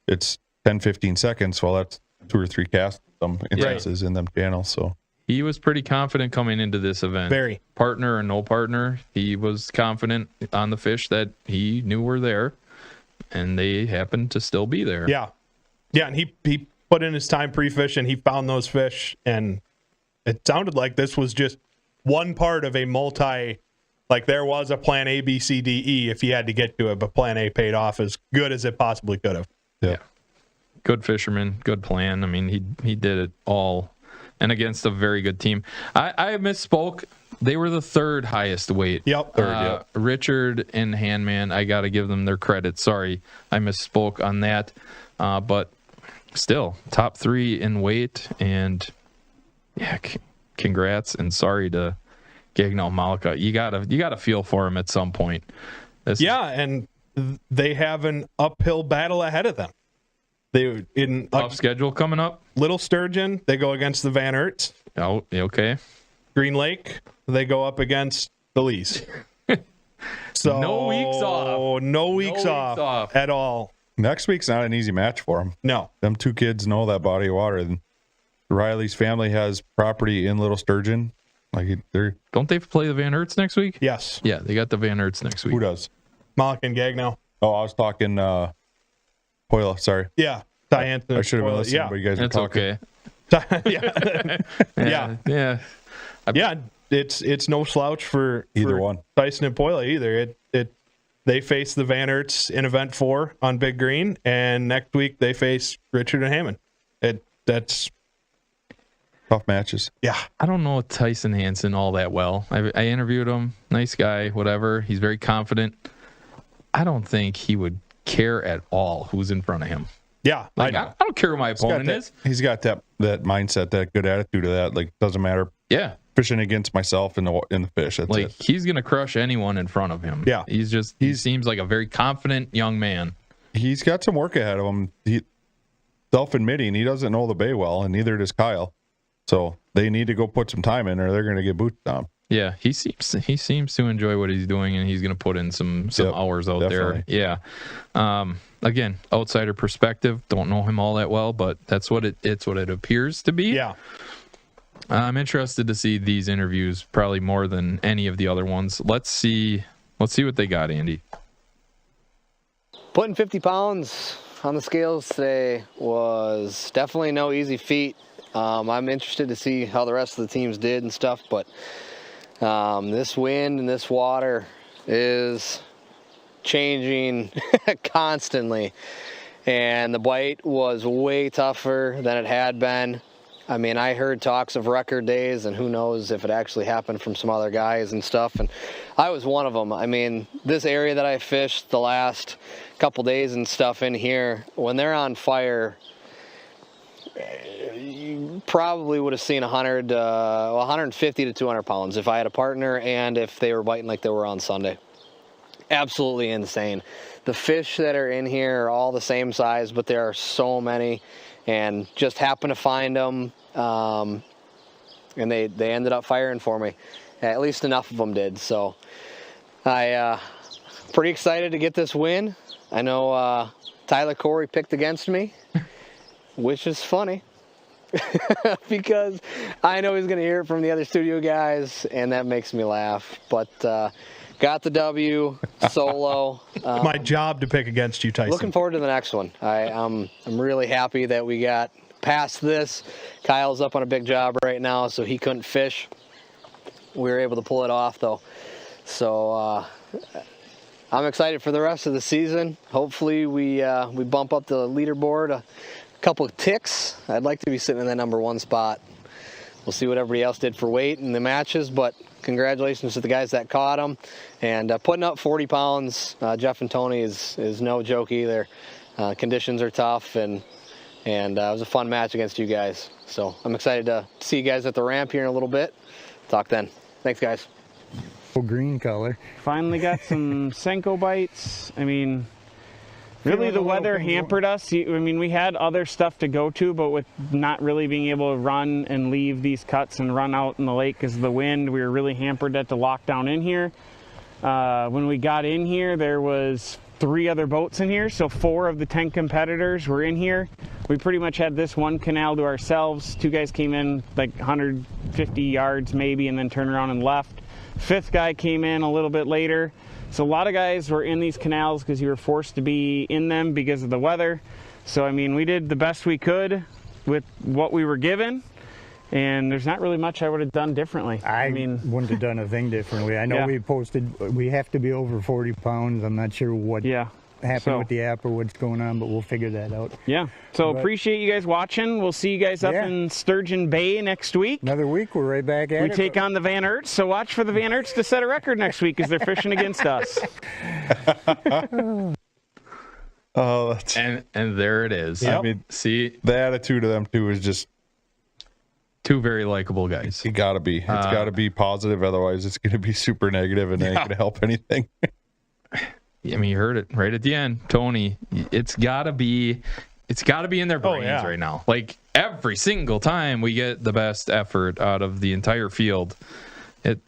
it's 10, 15 seconds. Well, that's 2 or 3 casts some instances in them channels. So he was pretty confident coming into this event. Very. Partner or no partner, he was confident on the fish that he knew were there, and they happened to still be there. Yeah. Yeah, and he put in his time pre-fish, and he found those fish, and it sounded like this was just one part of a multi, like there was a plan A, B, C, D, E if he had to get to it, but plan A paid off as good as it possibly could have. Yeah. Good fisherman, good plan. I mean, he did it all, and against a very good team. I misspoke. They were the 3rd highest weight. Yep. Richard and Handman, I got to give them their credit. Sorry, I misspoke on that. But still, top 3 in weight, and yeah, congrats, and sorry to Gagnon Malika. You gotta feel for him at some point. And they have an uphill battle ahead of them. They in tough schedule coming up. Little Sturgeon, they go against the Van Aerts. Oh, okay. Green Lake, they go up against the Lees. So no weeks off. No weeks off at all. Next week's not an easy match for them. No. Them 2 kids know that body of water. And Riley's family has property in Little Sturgeon. Don't they play the Van Aerts next week? Yes. Yeah, they got the Van Aerts next week. Who does? Malik and Gagnon. Oh, I was talking Poila, sorry. Yeah. Ty I should have been listening, but you guys are talking. Okay. Yeah. It's no slouch for either one. Tyson and Poila either. They face the Van Aerts in Event 4 on Big Green, and next week they face Richard and Hammond. That's tough matches. Yeah. I don't know Tyson Hansen all that well. I interviewed him. Nice guy, whatever. He's very confident. I don't think he would care at all who's in front of him. Yeah. I don't care who my opponent is. He's got that mindset, that good attitude of that. Like, doesn't matter. Yeah. Fishing against myself in the fish. That's like, he's going to crush anyone in front of him. Yeah. He seems like a very confident young man. He's got some work ahead of him. Self-admitting he doesn't know the bay well, and neither does Kyle. So they need to go put some time in, or they're going to get boots down. Yeah, he seems to enjoy what he's doing, and he's going to put in some hours out definitely. there. Yeah. Again, outsider perspective, don't know him all that well, but that's what it's what it appears to be. Yeah. I'm interested to see these interviews probably more than any of the other ones. Let's see what they got, Andy. Putting 50 pounds on the scales today was definitely no easy feat. I'm interested to see how the rest of the teams did and stuff, but this wind and this water is changing constantly, and the bite was way tougher than it had been. I mean, I heard talks of record days, and who knows if it actually happened from some other guys and stuff, and I was one of them. I mean, this area that I fished the last couple days and stuff in here, when they're on fire, you probably would have seen 150 to 200 pounds if I had a partner and if they were biting like they were on Sunday. Absolutely insane. The fish that are in here are all the same size, but there are so many, and just happened to find them, and they ended up firing for me. At least enough of them did. So I pretty excited to get this win. I know Tyler Corey picked against me, which is funny because I know he's going to hear it from the other studio guys, and that makes me laugh. But got the W solo. My job to pick against you, Tyson. Looking forward to the next one. I'm really happy that we got past this. Kyle's up on a big job right now, so he couldn't fish. We were able to pull it off, though. So I'm excited for the rest of the season. Hopefully we bump up the leaderboard a couple of ticks. I'd like to be sitting in that number 1 spot we'll see what everybody else did for weight in the matches, but congratulations to the guys that caught them. And putting up 40 pounds, Jeff and Tony, is no joke either. Conditions are tough, and it was a fun match against you guys. So I'm excited to see you guys at the ramp here in a little bit. Talk then. Thanks, guys. Green color. Finally got some Senko bites. I mean, really the weather hampered us. I mean, we had other stuff to go to, but with not really being able to run and leave these cuts and run out in the lake because of the wind, we were really hampered at the lockdown in here. When we got in here, there was 3 other boats in here, so 4 of the 10 competitors were in here. We pretty much had this one canal to ourselves. 2 guys came in like 150 yards maybe and then turned around and left. 5th guy came in a little bit later. So a lot of guys were in these canals because you were forced to be in them because of the weather. So I mean, we did the best we could with what we were given, and there's not really much I would have done differently. I mean, wouldn't have done a thing differently. I know we posted we have to be over 40 pounds. I'm not sure what happened with the app or what's going on, but we'll figure that out. Yeah. So appreciate you guys watching. We'll see you guys up in Sturgeon Bay next week. Another week, we're right back at it. We take on the Van Aerts, so watch for the Van Aerts to set a record next week because they're fishing against us. Oh, and there it is. I mean, see, the attitude of them two is just 2 very likable guys. It gotta be. It's gotta be positive, otherwise it's gonna be super negative and ain't gonna help anything. I mean, you heard it right at the end, Tony. It's gotta be in their brains right now. Like every single time we get the best effort out of the entire field, it's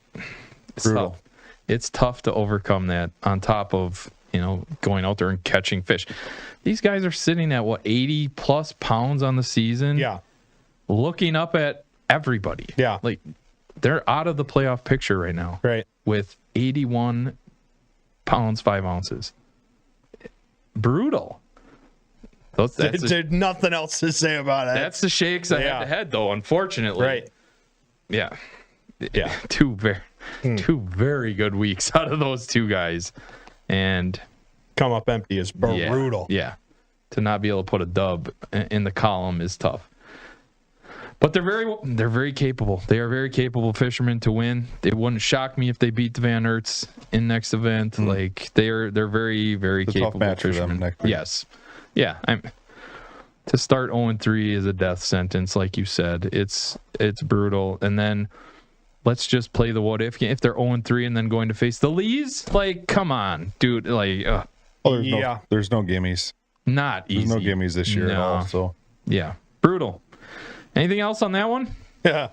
tough. It's tough to overcome that. On top of going out there and catching fish. These guys are sitting at 80 plus pounds on the season. Yeah, looking up at everybody. Yeah, like they're out of the playoff picture right now. Right, with 81 pounds 5 ounces. Brutal. There's nothing else to say about it. That's the shakes I had to head, though, unfortunately. Right. Yeah. 2 very good weeks out of those 2 guys. And come up empty is brutal. Yeah. To not be able to put a dub in the column is tough. But they're very capable. They are very capable fishermen to win. It wouldn't shock me if they beat the Van Aerts in next event. Like they're very, very capable fishermen. Next week. Yes. Yeah. To start 0-3 is a death sentence, like you said. It's brutal. And then let's just play the what if they're 0-3 and then going to face the Lees. Like, come on, dude. Like, there's no gimmies. Not easy. There's no gimmies this year at all. So yeah, brutal. Anything else on that one? Yeah.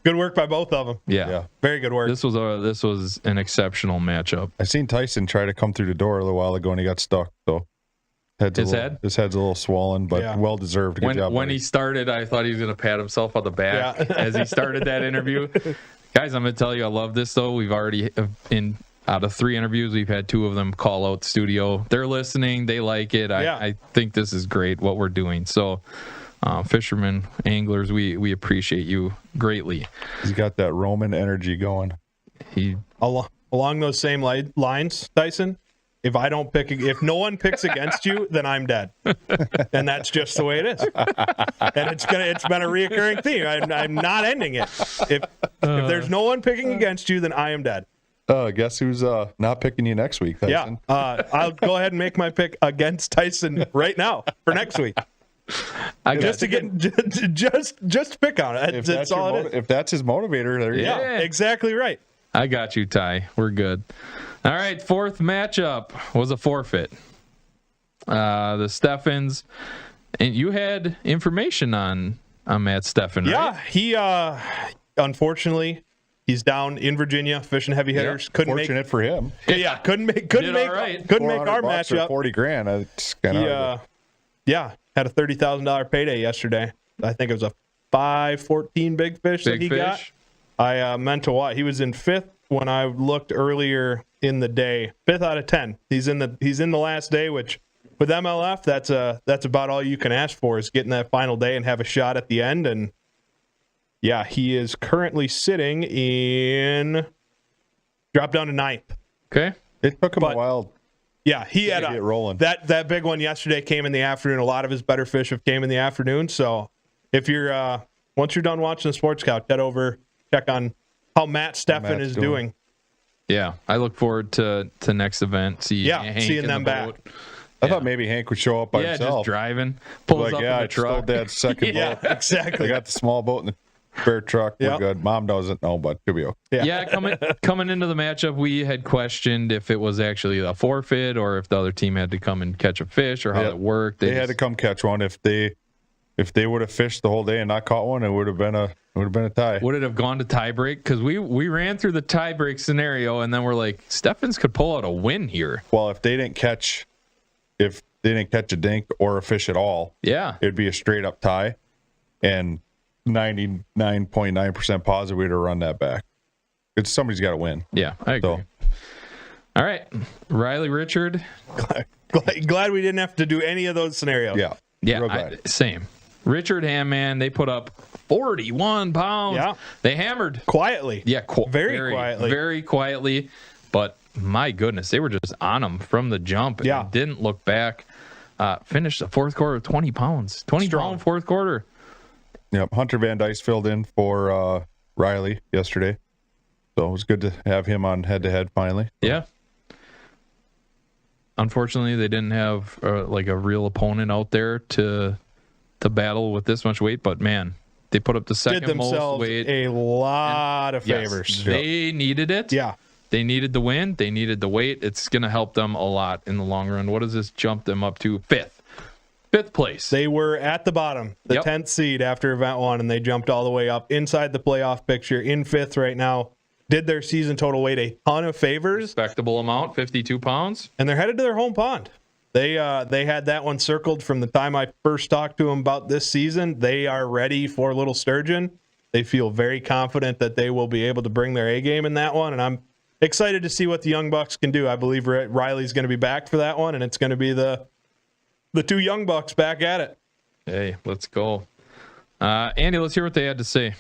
Good work by both of them. Yeah. Very good work. This was an exceptional matchup. I seen Tyson try to come through the door a little while ago and he got stuck. So his head's a little swollen, but well deserved. Good job. When he started, I thought he was going to pat himself on the back as he started that interview. Guys, I'm going to tell you, I love this though. We've already out of 3 interviews, we've had 2 of them call out the studio. They're listening. They like it. I think this is great what we're doing. So. Fishermen, anglers, we appreciate you greatly. He's got that Roman energy going. Along those same lines, Tyson, if no one picks against you, then I'm dead, and that's just the way it is. And it's been a reoccurring theme. I'm not ending it. If there's no one picking against you, then I am dead. Guess who's not picking you next week, Tyson? Yeah, I'll go ahead and make my pick against Tyson right now for next week. Just pick on it. That's all it is. If that's his motivator, there you go. Yeah, exactly right. I got you, Ty. We're good. All right, 4th matchup was a forfeit. The Steffens, and you had information on Matt Steffen, right? Yeah, he unfortunately he's down in Virginia fishing heavy hitters. Fortunate for him. Yeah, couldn't make our matchup. $40,000. It's kind of had a $30,000 payday yesterday. I think it was a 514 big fish that he got. I meant to watch. He was in 5th when I looked earlier in the day. 5th out of 10. He's in the last day, which with MLF that's about all you can ask for is getting that final day and have a shot at the end. And yeah, he is currently sitting dropped down to 9th. Okay, it took him a while. Yeah, he had get rolling. That big one yesterday came in the afternoon. A lot of his better fish have came in the afternoon. So if you're Once you're done watching the Sports Couch, head over, check on how Matt Steffen is doing. Yeah, I look forward to next event. Hank seeing them back. I thought maybe Hank would show up by himself. Just driving. Pulls up in the truck. I stole Dad's second boat. Exactly. I got the small boat in the spare truck. We're good. Mom doesn't know, but she'll be okay. Yeah, coming into the matchup, we had questioned if it was actually a forfeit or if the other team had to come and catch a fish or how it worked. They had to come catch one. If they would have fished the whole day and not caught one, it would have been a tie. Would it have gone to tie break? Because we ran through the tie break scenario, and then we're like, Steffens could pull out a win here. Well, if they didn't catch a dink or a fish at all, it'd be a straight up tie, and 99.9% positive we'd have run that back. Somebody's got to win. Yeah, I agree. All right, Riley, Richard. Glad we didn't have to do any of those scenarios. Yeah, same. Richard Hammond, they put up 41 pounds. Yeah. They hammered. Quietly. Yeah, very quietly. Very quietly. But my goodness, they were just on them from the jump. And didn't look back. Finished the fourth quarter with 20 pounds. 20-pound fourth quarter. Yep. Hunter Van Dice filled in for Riley yesterday. So it was good to have him on head-to-head finally. Yeah. Unfortunately, they didn't have like a real opponent out there to battle with this much weight, but man, they put up the second most weight. A lot of favors. Yes, they needed it. Yeah. They needed the win. They needed the weight. It's going to help them a lot in the long run. What does this jump them up to? Fifth place. They were at the bottom, the 10th seed after event one, and they jumped all the way up inside the playoff picture in fifth right now. Did their season total weight a ton of favors. Respectable amount, 52 pounds. And they're headed to their home pond. They had that one circled from the time I first talked to them about this season. They are ready for Little Sturgeon. They feel very confident that they will be able to bring their A game in that one, and I'm excited to see what the Young Bucks can do. I believe Riley's going to be back for that one, and it's going to be the two Young Bucks back at it. Hey, let's go. Andy, let's hear what they had to say.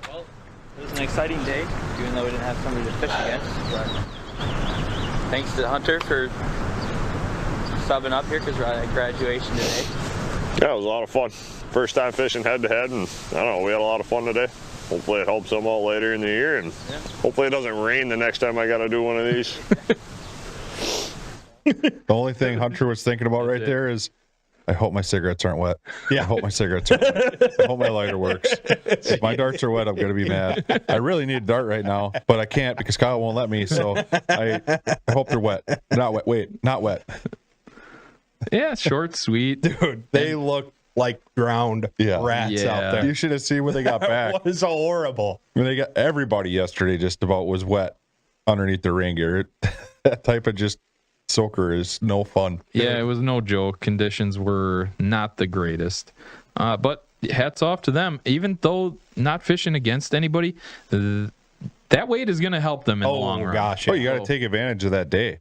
Well, it was an exciting day, even though we didn't have somebody to fish against. But thanks to Hunter for subbing up here because we're at graduation today. Yeah, it was a lot of fun. First time fishing head-to-head, and I don't know, we had a lot of fun today. Hopefully it helps them out later in the year, and hopefully it doesn't rain the next time I got to do one of these. The only thing Hunter was thinking about right there is, I hope my cigarettes aren't wet. Yeah. I hope my cigarettes aren't wet. I hope my lighter works. If my darts are wet, I'm going to be mad. I really need a dart right now, but I can't because Kyle won't let me, so I hope they're wet. Not wet. Wait, not wet. Yeah, short, sweet. Dude, they look like drowned rats out there. You should have seen when they got back. It was horrible. When they got everybody yesterday just about was wet underneath their rain gear. That type of just soaker is no fun. Yeah, it was no joke. Conditions were not the greatest. But hats off to them. Even though not fishing against anybody, that weight is going to help them in the long run. Gosh, you got to take advantage of that day.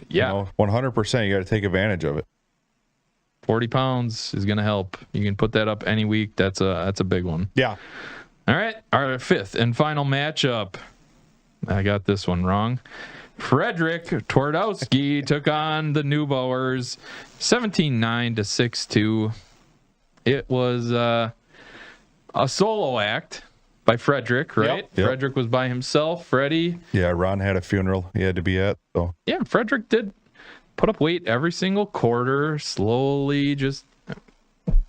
Yeah. 100% you got to take advantage of it. 40 pounds is going to help. You can put that up any week. That's a big one. Yeah. All right. Our fifth and final matchup. I got this one wrong. Frederick Twardowski took on the Neubauers 17-9 to 6-2. It was a solo act by Frederick, right? Yep. Frederick was by himself. Freddie. Yeah, Ron had a funeral he had to be at. So yeah, Frederick did put up weight every single quarter, slowly just.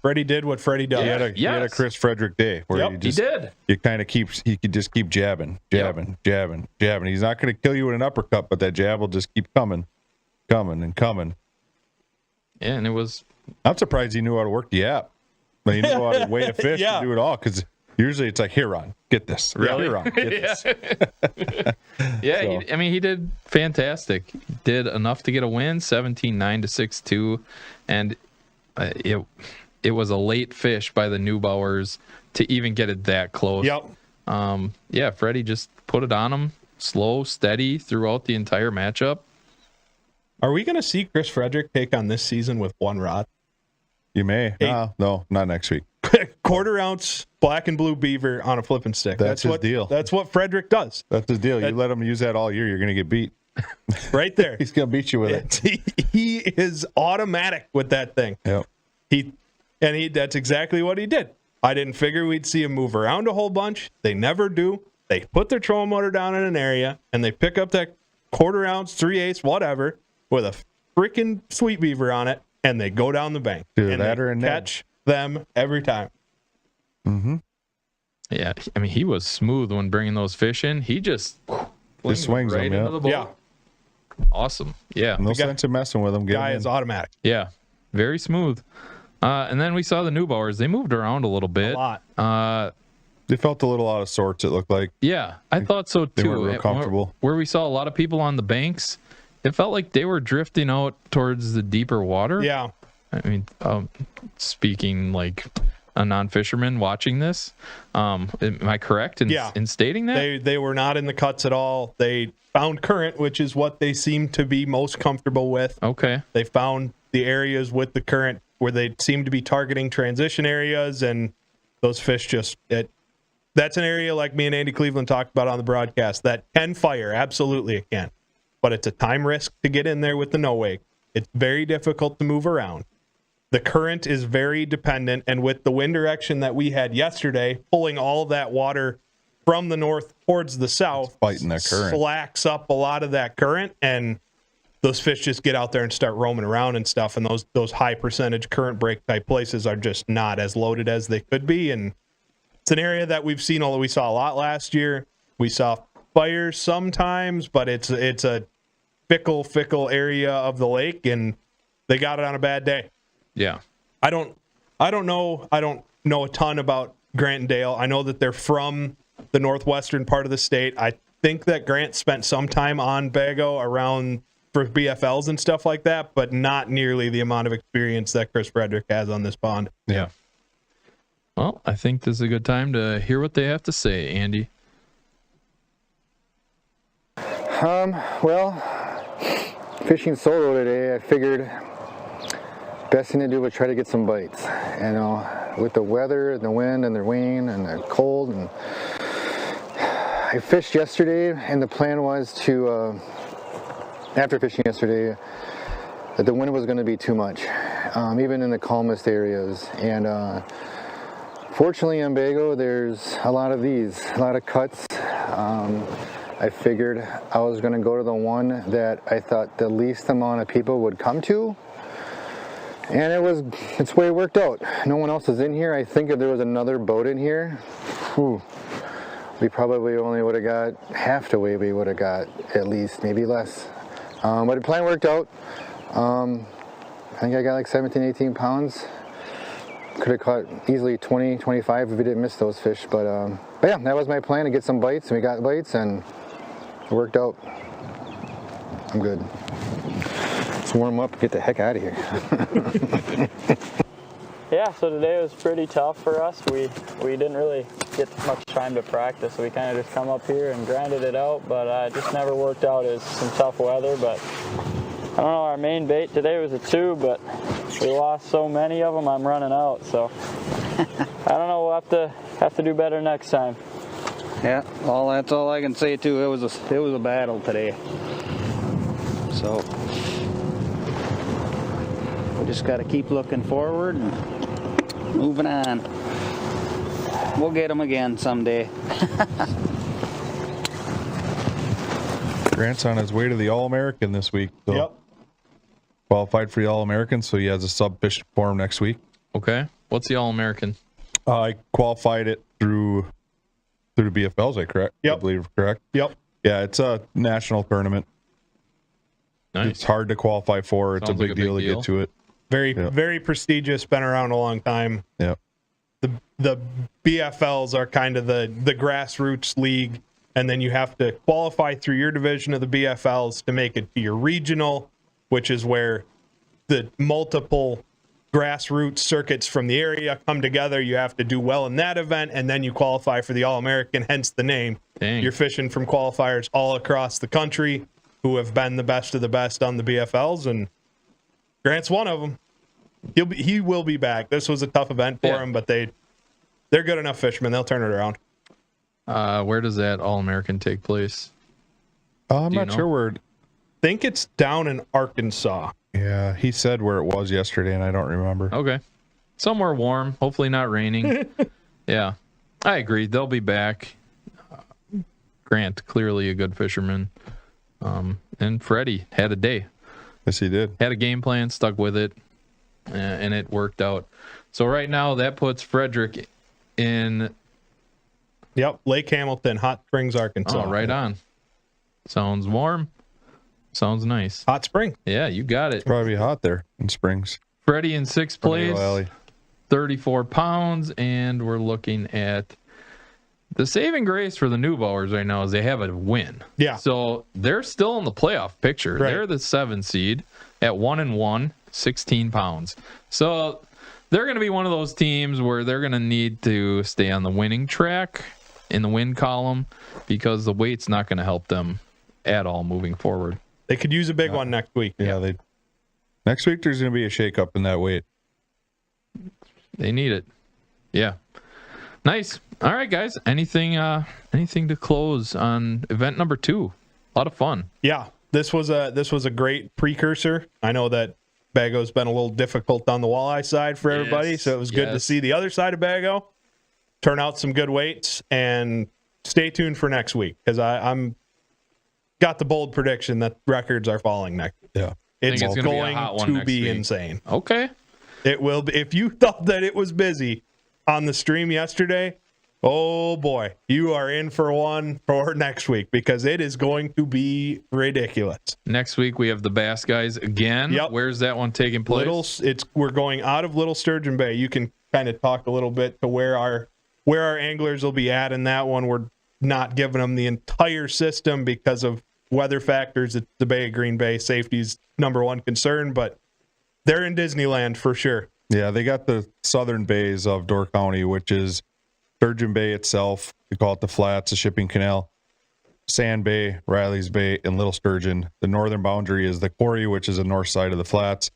Freddie did what Freddie does. He had a Chris Frederick day where he did. You kind of he could just keep jabbing. He's not going to kill you with an uppercut, but that jab will just keep coming. Yeah, and it was. I'm surprised he knew how to work the app. But he knew how to weigh a fish and do it all because usually it's like, here, Ron, get this. Really? Here, Ron, get this. Yeah, so. He did fantastic. He did enough to get a win, 17-9 to 6-2, and it was a late fish by the Neubauers to even get it that close. Yep. Freddie just put it on him, slow, steady throughout the entire matchup. Are we going to see Chris Frederick take on this season with one rod? You may. No, not next week. Quarter ounce black and blue beaver on a flipping stick. That's his deal. That's what Frederick does. That's his deal. You let him use that all year, you're going to get beat. Right there. He's going to beat you with it. He is automatic with that thing. Yep. And that's exactly what he did. I didn't figure we'd see him move around a whole bunch. They never do. They put their trolling motor down in an area, and they pick up that 1/4 ounce, 3/8, whatever, with a freaking sweet beaver on it, and they go down the bank. Dude, and they catch them every time. Mm-hmm. Yeah, I mean, he was smooth when bringing those fish in. He just swings right them, into the boat. Yeah. Awesome. Yeah. No sense in messing with them. Guy is automatic. Yeah. Very smooth. And then we saw the Neubauers. They moved around a little bit. A lot. They felt a little out of sorts, it looked like. Yeah, I thought so too. They weren't real comfortable. Where we saw a lot of people on the banks, it felt like they were drifting out towards the deeper water. Yeah. I mean, speaking like a non-fisherman watching this, am I correct in stating that? They were not in the cuts at all. They found current, which is what they seem to be most comfortable with. Okay. They found the areas with the current where they seem to be targeting transition areas, and those fish that's an area like me and Andy Cleveland talked about on the broadcast that can fire. Absolutely it can. But it's a time risk to get in there with the no wake. It's very difficult to move around. The current is very dependent, and with the wind direction that we had yesterday, pulling all of that water from the north towards the south, fighting that current, slacks up a lot of that current, and those fish just get out there and start roaming around and stuff, and those high percentage current break type places are just not as loaded as they could be. And it's an area that we saw a lot last year. We saw fires sometimes, but it's a fickle area of the lake, and they got it on a bad day. Yeah. I don't know a ton about Grant and Dale. I know that they're from the northwestern part of the state. I think that Grant spent some time on Bago around for BFLs and stuff like that, but not nearly the amount of experience that Chris Frederick has on this pond. Yeah. Well, I think this is a good time to hear what they have to say, Andy. Well, fishing solo today, I figured best thing to do was try to get some bites. You know, with the weather and the wind and the rain and the cold, and I fished yesterday, and the plan was to, after fishing yesterday, that the wind was going to be too much, even in the calmest areas. And fortunately on Bago, there's a lot of cuts. I figured I was going to go to the one that I thought the least amount of people would come to. And it's the way it worked out. No one else is in here. I think if there was another boat in here, we probably only would have got half the way we would have got, at least, maybe less. But the plan worked out. I think I got like 17, 18 pounds. Could have caught easily 20, 25 if we didn't miss those fish. But yeah, that was my plan, to get some bites, and we got bites, and it worked out. I'm good. Let's warm up and get the heck out of here. Yeah, so today was pretty tough for us. We didn't really get much time to practice, so we kind of just come up here and grinded it out, but it just never worked out. It was some tough weather, but I don't know, our main bait today was a 2, but we lost so many of them, I'm running out, so I don't know, we'll have to do better next time. Yeah, well, that's all I can say too. It was a battle today. So we just got to keep looking forward and moving on. We'll get them again someday. Grant's on his way to the All-American this week. So yep. Qualified for the All-American, so he has a sub fish for him next week. Okay. What's the All-American? I qualified it through BFLs, correct? Yep. I believe, correct? Yep. Yeah, it's a national tournament. Nice. It's hard to qualify for. It's Sounds a big like a deal big to deal. get to it. Very prestigious, been around a long time. Yeah. The BFLs are kind of the grassroots league, and then you have to qualify through your division of the BFLs to make it to your regional, which is where the multiple grassroots circuits from the area come together. You have to do well in that event, and then you qualify for the All-American, hence the name. Dang. You're fishing from qualifiers all across the country who have been the best of the best on the BFLs, and Grant's one of them. He will be back. This was a tough event for him, but they're good enough fishermen. They'll turn it around. Where does that All-American take place? I'm not sure where. Think it's down in Arkansas. Yeah, he said where it was yesterday, and I don't remember. Okay. somewhere warm, hopefully not raining. Yeah, I agree. They'll be back. Grant, clearly a good fisherman. And Freddie had a day. Yes, he did. Had a game plan, stuck with it, and it worked out. So right now that puts Frederick in... Yep, Lake Hamilton, Hot Springs, Arkansas. Oh, right on. Sounds warm. Sounds nice. Hot Spring. Yeah, you got it. It's probably hot there in Springs. Freddie in 6th place, 34 pounds, and we're looking at the saving grace for the Neubauers right now is they have a win. Yeah. So they're still in the playoff picture. Right. They're the 7 seed at 1-1, 16 pounds. So they're going to be one of those teams where they're going to need to stay on the winning track in the win column because the weight's not going to help them at all moving forward. They could use a big one next week. Yeah, next week there's going to be a shakeup in that weight. They need it. Yeah. Nice. All right, guys. Anything to close on event number 2? A lot of fun. Yeah, this was a great precursor. I know that Bago's been a little difficult on the walleye side for everybody, so it was good to see the other side of Bago turn out some good weights. And stay tuned for next week because I'm got the bold prediction that records are falling next. Yeah, it's going to be insane. Okay, it will be. If you thought that it was busy on the stream yesterday, oh boy, you are in for one for next week because it is going to be ridiculous. Next week we have the Bass guys again. Yep. Where's that one taking place? We're going out of Little Sturgeon Bay. You can kind of talk a little bit to where our anglers will be at in that one. We're not giving them the entire system because of weather factors at the Bay of Green Bay. Safety's number one concern, but they're in Disneyland for sure. Yeah, they got the southern bays of Door County, which is Sturgeon Bay itself. We call it the Flats, the shipping canal. Sand Bay, Riley's Bay, and Little Sturgeon. The northern boundary is the quarry, which is the north side of the Flats.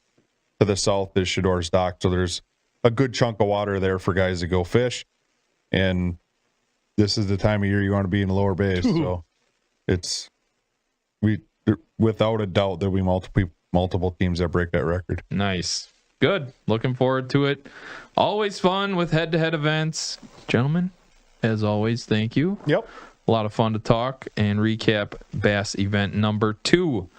To the south is Shador's Dock. So there's a good chunk of water there for guys to go fish. And this is the time of year you want to be in the lower bays. So without a doubt, there'll be multiple teams that break that record. Nice. Good. Looking forward to it. Always fun with head-to-head events. Gentlemen, as always, thank you. Yep. A lot of fun to talk and recap Bass event number 2.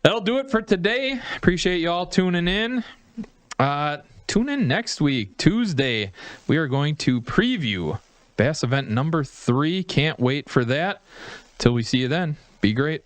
That'll do it for today. Appreciate you all tuning in. Tune in next week, Tuesday. We are going to preview Bass event number 3. Can't wait for that. Till we see you then. Be great.